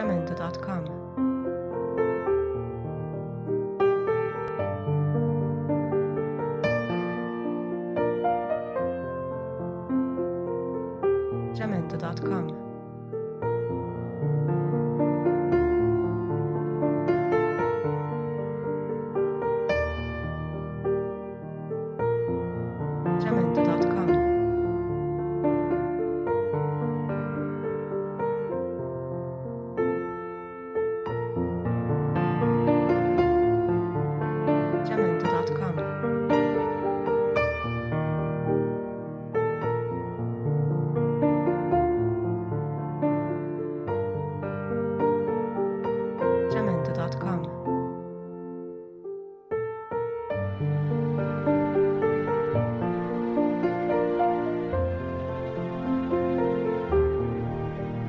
Jamendo.com. Jamendo.com. Jamendo.com. Jamendo.com. Jamendo.com.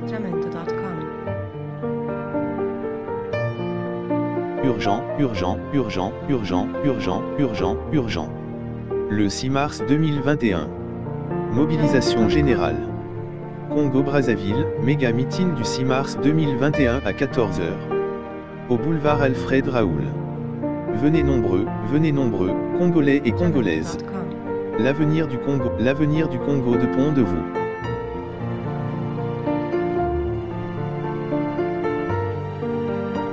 Jamendo.com. Urgent, urgent, urgent, urgent, urgent, urgent, urgent. Le 6 mars 2021. Mobilisation générale. Congo-Brazzaville, méga meeting du 6 mars 2021 à 14 h. Au boulevard Alfred Raoul. Venez nombreux, Congolais et Congolaises. L'avenir du Congo dépend de vous.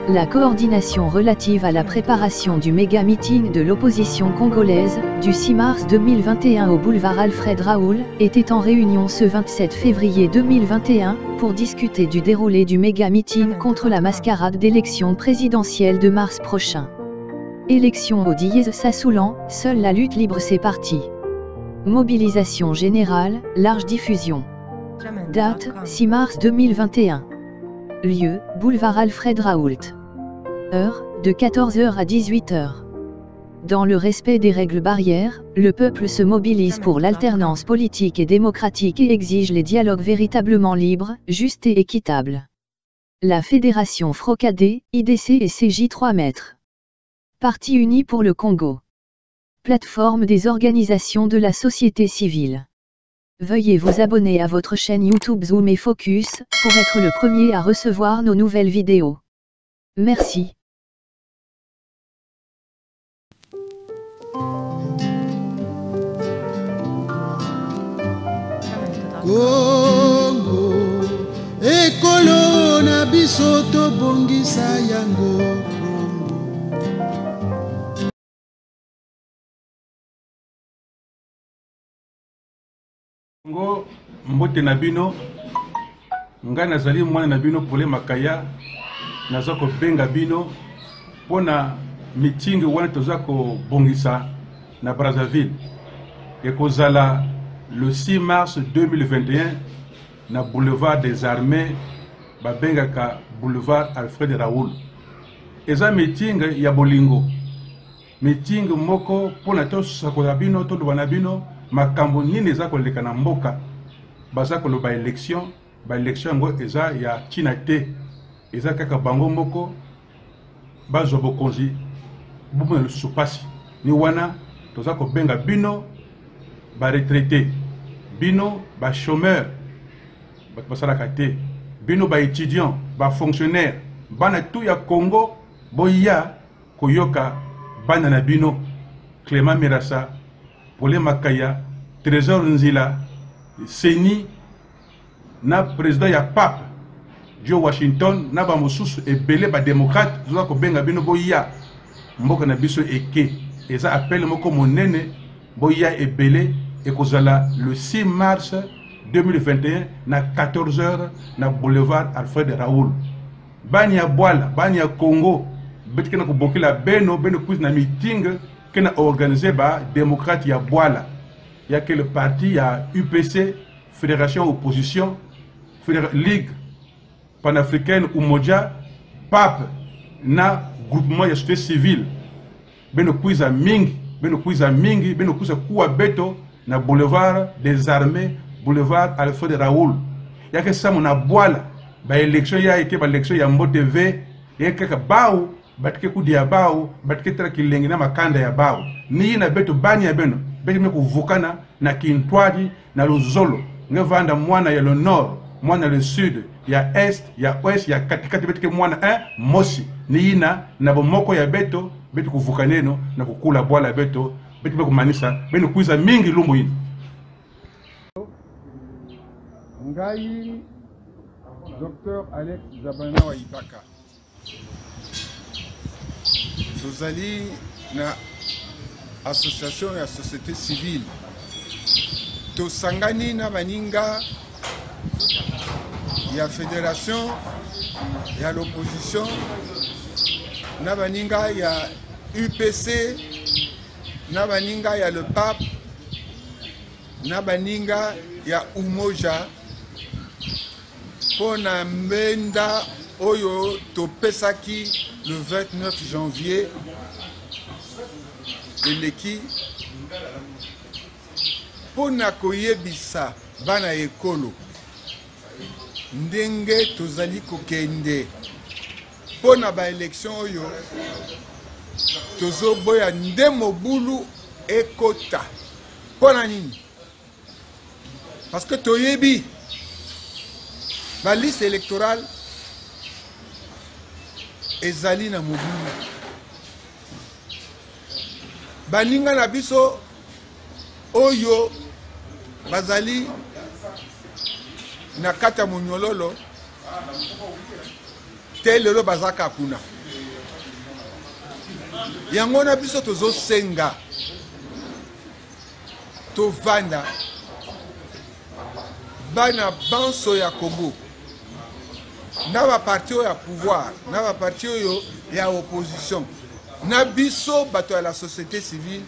La coordination relative à la préparation du méga-meeting de l'opposition congolaise, du 6 mars 2021 au boulevard Alfred Raoul, était en réunion ce 27 février 2021, pour discuter du déroulé du méga-meeting contre la mascarade d'élections présidentielles de mars prochain. Élection au dièse s'assoulant, seule la lutte libre c'est parti. Mobilisation générale, large diffusion. Date, 6 mars 2021. Lieu, boulevard Alfred Raoult. Heure, de 14 h à 18 h. Dans le respect des règles barrières, le peuple se mobilise pour l'alternance politique et démocratique et exige les dialogues véritablement libres, justes et équitables. La Fédération Frocadé, IDC et CJ3 mètres. Parti uni pour le Congo. Plateforme des organisations de la société civile. Veuillez vous abonner à votre chaîne YouTube Zoom et Focus, pour être le premier à recevoir nos nouvelles vidéos. Merci. Congo, ekolo na biso tobongisa yango Congo. Congo mbote na bino ngai nazali mwana na bino Pole Makaya naza kobenga bino pona meeting wana toza kobongisa na Brazzaville ekozala le 6 mars 2021 na boulevard des Armées babengaka boulevard Alfred Raoul. Eza meeting ya bolingo, meeting moko pona tosakola bino toloba na bino makambo nini eza koleka na mboka baza koloba élection ngo eza ya China te, eza kaka bango moko bazwa bokonzi bomona lisusu pasi ni wana toza kobenga bino ba retraité, bino ba chômeur basalaka te, bino ba étudiant, ba fonctionnaire, bana tout ya Congo boya koyoka bana na bino Clément Mirassa, Pole Makaya, Trésor Nzila, Seni na président ya pape Joe Washington na ba mosusu ebele ba démocrate zoza kobenga bino boya mboka na biso eke eza appel moko monene boya ebele ekozala le 6 mars 2021 na 14 h na boulevard Alfred Raoul. Bani ya Bwala, bani ya Congo betikena kobokela beno quiz na meeting kena organiser ba démocrate ya Bwala. Ya que le parti ya UPC, Fédération Opposition, Ligue panafricaine Umoja, pape na groupement ya société civile. Beno quiz a mingi, beno quiz a kuwa beto na boulevard des Armées, boulevard Alfred Raoul. Ya que ça mona Bwala, ba élection ya eke ba élection ya Mbo TV, ya kaka bao, batike kudi ya bao, batike tera kilengi na makanda ya bao. Ni na beto bani ya beno, beto me kuvukana na Kintwadi na Luzolo. Nge vanda mwana ya le nord, mwana le sud ya est ya ouest ya katikati betu ke mwana mosi ni ina na bomoko ya beto betu kuvuka neno na kukula bwala beto betu bekumanisa benu kuiza mingi lumbu ino. Ngai Dr Alex Zabana wa Ibaka. Tozali na association ya société civile. Tosangani na baninga ya fédération ya l'opposition na baninga ya UPC na baninga ya le pape na baninga ya Umoja pona mbenda oyo topesaki le 29 janvier eleki pona koyebisa bana ekolo ndenge tozali kokende pona ba élection oyo tozoboya nde mobulu ekota pona nini parce que toyebi ba liste électorale ezali na mobulu baninga na biso oyo bazali na kata monyololo te lelo bazaka kuna yango na biso tozosenga tovanda bana banso ya Congo na ba parti oyo ya pouvoir na ba parti oyo ya opposition na biso bato ya la société civile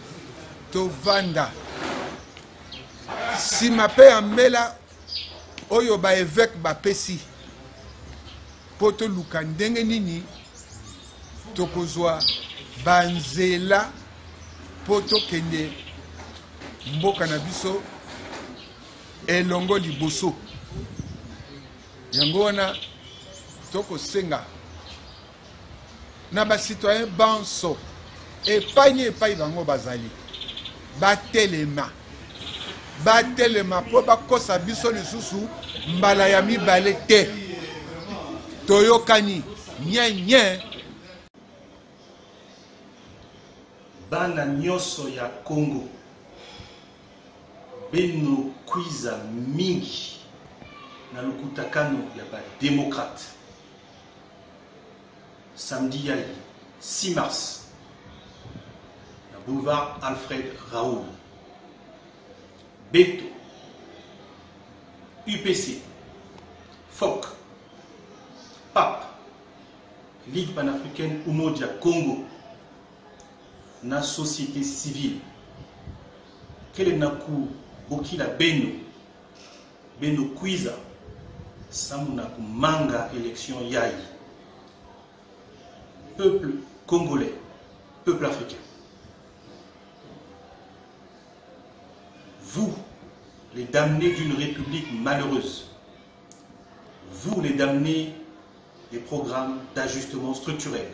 tovanda sima pe ya mbela oyo ba évêque bapesi po toluka ndenge nini tokozwa banzela po tokende mboka na biso elongo liboso yango wana tokosenga na basitoyen banso epai bango bazali batelema po bakosa biso lisusu mbala ya mibale te toyokani nye bana nyonso ya Congo beno kwiza mingi na lukutakano ya ba démocrate samedi yai 6 mars na boulevard Alfred Raoul Beto UPC FOC PAP Ligue panafricaine Umoja Congo na société civile kele naku bokila beno kwiza samu na kumanga élection yai peuple congolais, peuple africain. Vous, les damnés d'une république malheureuse, vous, les damnés des programmes d'ajustement structurel,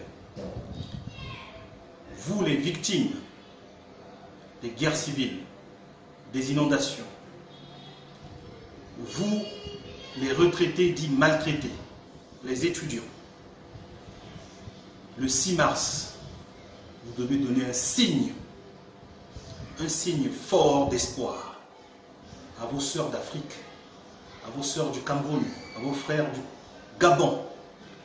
vous, les victimes des guerres civiles, des inondations, vous, les retraités dits maltraités, les étudiants, le 6 mars, vous devez donner un signe fort d'espoir à vos sœurs d'Afrique, à vos sœurs du Cameroun, à vos frères du Gabon,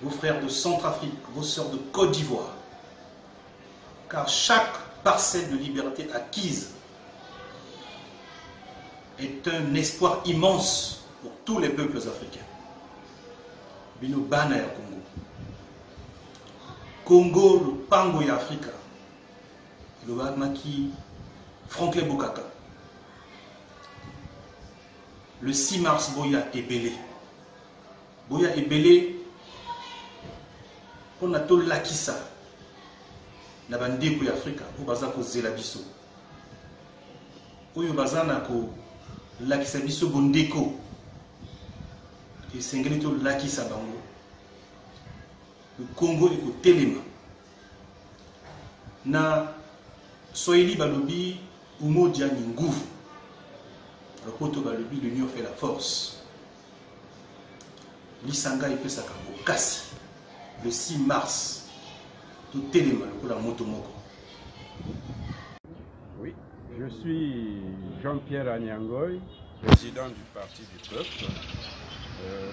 vos frères de Centrafrique, vos sœurs de Côte d'Ivoire. Car chaque parcelle de liberté acquise est un espoir immense pour tous les peuples africains. Bino bana ya Congo. Congo, le pango ya Afrika. Le Wagmaki, Franklin Bokaka. Le 6 mars, Boya Ebele. Boya Ebele, on a tout lakisa. Na bandeko ya Afrika, ou baza ko zela biso. Oyo baza na ko lakisa biso bondeko. Et sengeli to lakisa bango. Le Congo est au Téléma. Na Soeli Balobi, Umo Diani Ngouv. Le poto Balobi, l'union fait la force. Lisanga epesaka bokasi le 6 mars tout telema lokola moto moko. Oui, je suis Jean-Pierre Anyangoy, président du Parti du Peuple.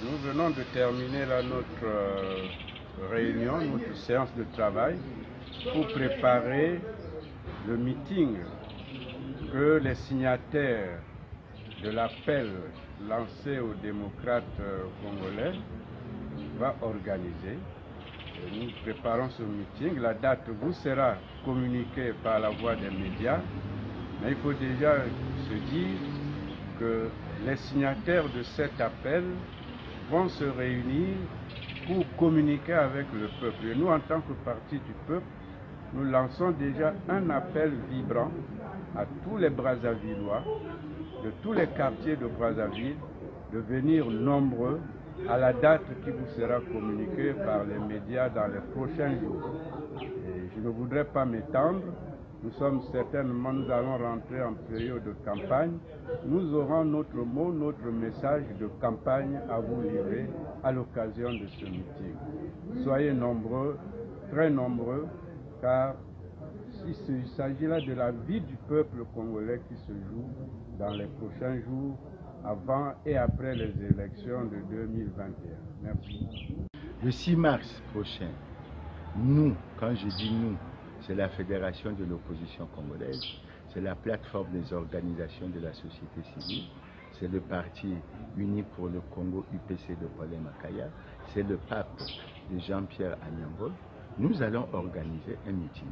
Nous venons de terminer là notre réunion, notre séance de travail pour préparer le meeting que les signataires de l'appel lancé aux démocrates congolais va organiser. Nous préparons ce meeting. La date vous sera communiquée par la voie des médias. Mais il faut déjà se dire que les signataires de cet appel vont se réunir pour communiquer avec le peuple. Et nous, en tant que parti du peuple, nous lançons déjà un appel vibrant à tous les Brazzavillois, de tous les quartiers de Brazzaville, de venir nombreux à la date qui vous sera communiquée par les médias dans les prochains jours. Et je ne voudrais pas m'étendre. Nous allons rentrer en période de campagne. Nous aurons notre mot, notre message de campagne à vous livrer à l'occasion de ce meeting. Soyez nombreux, très nombreux, car il s'agit là de la vie du peuple congolais qui se joue dans les prochains jours, avant et après les élections de 2021. Merci. Le 6 mars prochain, nous, quand je dis nous, c'est la Fédération de l'opposition congolaise, c'est la plateforme des organisations de la société civile, c'est le Parti uni pour le Congo UPC de Paul Makaya, c'est le pape de Jean-Pierre Anyangoy. Nous allons organiser un meeting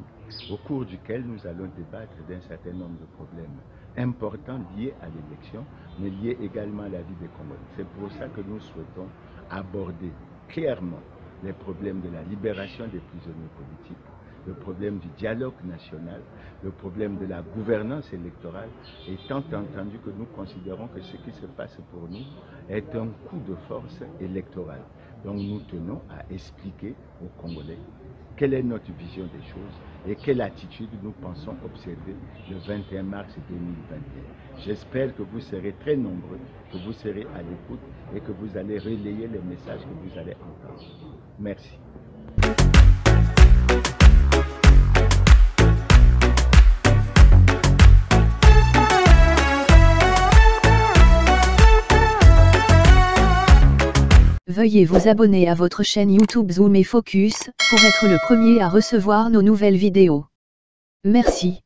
au cours duquel nous allons débattre d'un certain nombre de problèmes importants liés à l'élection, mais liés également à la vie des Congolais. C'est pour ça que nous souhaitons aborder clairement les problèmes de la libération des prisonniers politiques, le problème du dialogue national, le problème de la gouvernance électorale, étant entendu que nous considérons que ce qui se passe pour nous est un coup de force électoral. Donc nous tenons à expliquer aux Congolais quelle est notre vision des choses et quelle attitude nous pensons observer le 21 mars 2021. J'espère que vous serez très nombreux, que vous serez à l'écoute et que vous allez relayer les messages que vous allez entendre. Merci. Veuillez vous abonner à votre chaîne YouTube Zoom et Focus, pour être le premier à recevoir nos nouvelles vidéos. Merci.